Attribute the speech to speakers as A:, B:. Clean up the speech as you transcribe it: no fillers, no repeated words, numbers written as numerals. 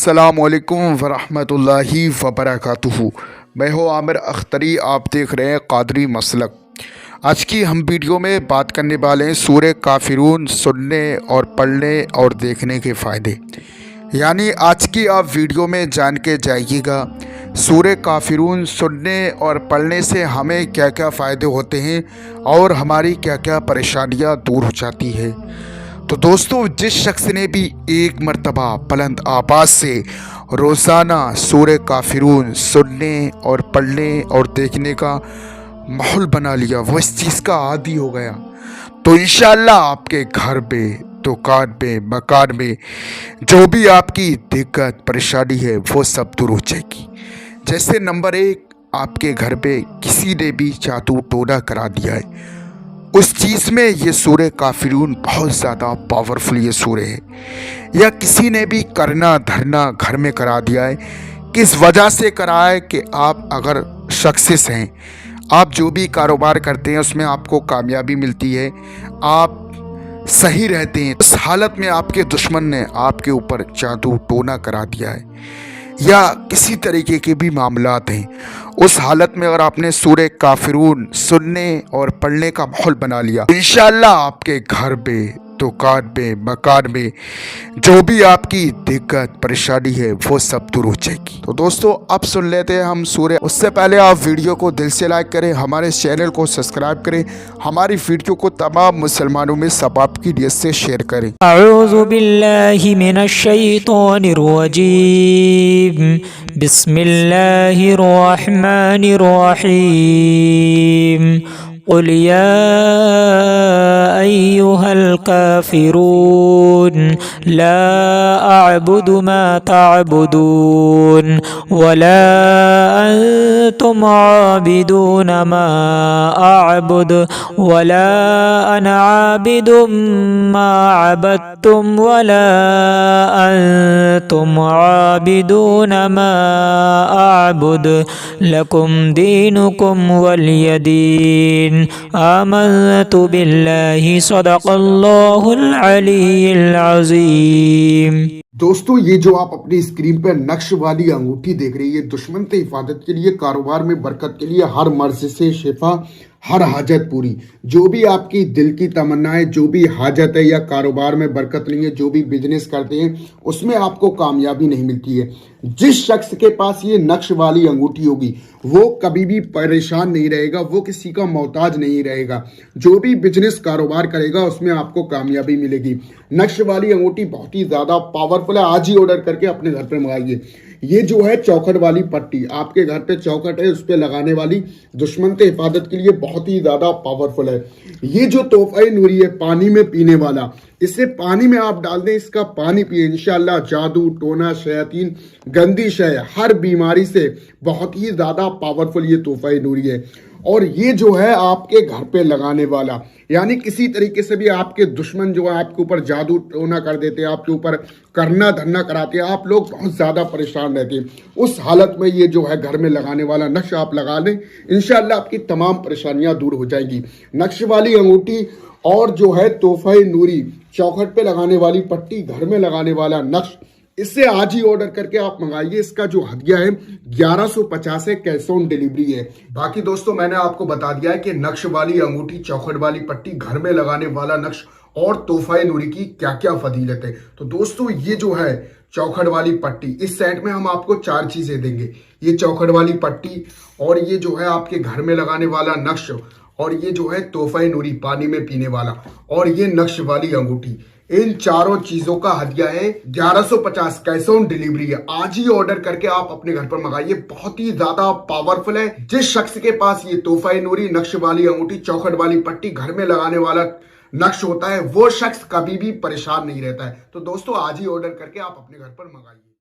A: अस्सलामुअलैकुम वरहमतुल्लाहि वबरकातुहू। मैं हूँ आमिर अख्तरी, आप देख रहे हैं कादरी मसलक। आज की हम वीडियो में बात करने वाले हैं सूरह काफिरून सुनने और पढ़ने और देखने के फ़ायदे। यानी आज की आप वीडियो में जान के जाइएगा सूरह काफिरून सुनने और पढ़ने से हमें क्या क्या फ़ायदे होते हैं और हमारी क्या क्या परेशानियाँ दूर हो जाती है। तो दोस्तों, जिस शख्स ने भी एक मर्तबा बुलंद आवाज़ से रोज़ाना सूरह काफिरून सुनने और पढ़ने और देखने का माहौल बना लिया, वो इस चीज़ का आदी हो गया, तो इंशाअल्लाह आपके घर में, दुकान में, मकान में जो भी आपकी दिक्कत परेशानी है वो सब दूर हो जाएगी। जैसे नंबर 1, आपके घर पे किसी ने भी जादू टोना करा दिया है, उस चीज़ में ये सूरह काफिरून बहुत ज़्यादा पावरफुल ये सूरह है। या किसी ने भी करना धरना घर में करा दिया है, किस वजह से करा है कि आप अगर सक्सेस हैं, आप जो भी कारोबार करते हैं उसमें आपको कामयाबी मिलती है, आप सही रहते हैं, उस हालत में आपके दुश्मन ने आपके ऊपर जादू टोना करा दिया है, या किसी तरीके के भी मामलात हैं, उस हालत में अगर आपने सूरह काफिरून सुनने और पढ़ने का माहौल बना लिया, तो इंशाअल्लाह आपके घर में, दुकान में, मकान में जो भी आपकी दिक्कत परेशानी है वो सब दूर हो जाएगी। तो दोस्तों, अब सुन लेते हैं हम सूरह। उससे पहले आप वीडियो को दिल से लाइक करें, हमारे चैनल को सब्सक्राइब करें, हमारी वीडियो को तमाम मुसलमानों में सबाब की नियत से शेयर करें।
B: अऊज़ु बिल्लाहि मिनश शैतानिर रजीम, बिस्मिल्लाहिर रहमानिर रहीम। क़ुल या अय्युहल काफ़िरून ला अअबुदु मा तअबुदून वला अंतुम आबिदून मा अअबुदु वला अना आबिदुम मा अबदतुम वला अंतुम आबिदून मा अअबुदु लकुम दीनुकुम वलिय दीन। आमनतु बिल्लाहि सदक़ल्लाहुल अलीयुल अज़ीम।
A: दोस्तों, ये जो आप अपनी स्क्रीन पर नक्श वाली अंगूठी देख रही है, दुश्मन से हिफाजत के लिए, कारोबार में बरकत के लिए, हर मर्ज से शिफा, हर हाजत पूरी, जो भी आपकी दिल की तमन्नाएं, जो भी हाजत है या कारोबार में बरकत नहीं है, जो भी बिजनेस करते हैं उसमें आपको कामयाबी नहीं मिलती है, जिस शख्स के पास ये नक्श वाली अंगूठी होगी वो कभी भी परेशान नहीं रहेगा, वो किसी का मोहताज नहीं रहेगा, जो भी बिजनेस कारोबार करेगा उसमें आपको कामयाबी मिलेगी। नक्श वाली अंगूठी बहुत ही ज़्यादा पावरफुल है, आज ही ऑर्डर करके अपने घर पर मंगाइए। ये जो है चौखट वाली पट्टी, आपके घर पे चौखट है, उस पे लगाने वाली, दुश्मन से हिफाजत के लिए बहुत ही ज्यादा पावरफुल है। ये जो तोहफा नूरी है पानी में पीने वाला, इसे पानी में आप डाल दें, इसका पानी पिए, इंशाअल्लाह जादू टोना शयातीन गंदी शय हर बीमारी से बहुत ही ज्यादा पावरफुल ये तोहफा नूरी है। और ये जो है आपके घर पे लगाने वाला, यानी किसी तरीके से भी आपके दुश्मन जो है आपके ऊपर जादू टोना कर देते हैं, आपके ऊपर करना धरना कराते हैं, आप लोग बहुत ज़्यादा परेशान रहते हैं, उस हालत में ये जो है घर में लगाने वाला नक्श आप लगा लें, इंशाअल्लाह आपकी तमाम परेशानियां दूर हो जाएंगी। नक्श वाली अंगूठी और जो है तोहफा नूरी, चौखट पे लगाने वाली पट्टी, घर में लगाने वाला नक्श, इससे आज ही ऑर्डर करके आप मंगाइए। इसका जो हदिया है 1150 है, कैश ऑन डिलीवरी है। बाकी दोस्तों, मैंने आपको बता दिया है कि नक्श वाली अंगूठी, चौखट वाली पट्टी, घर में लगाने वाला नक्श और तोहफा नूरी की क्या क्या फजीलत है। तो दोस्तों, ये जो है चौखट वाली पट्टी, इस सेट में हम आपको 4 चीजें देंगे। ये चौखट वाली पट्टी, और ये जो है आपके घर में लगाने वाला नक्श, और ये जो है तोहफा नूरी पानी में पीने वाला, और ये नक्श वाली अंगूठी। इन चारों चीजों का हदिया है 1150, कैश ऑन डिलीवरी है। आज ही ऑर्डर करके आप अपने घर पर मंगाइए, बहुत ही ज्यादा पावरफुल है। जिस शख्स के पास ये तोहफा नूरी, नक्श वाली अंगूठी, चौखट वाली पट्टी, घर में लगाने वाला नक्श होता है, वो शख्स कभी भी परेशान नहीं रहता है। तो दोस्तों, आज ही ऑर्डर करके आप अपने घर पर मंगाइए।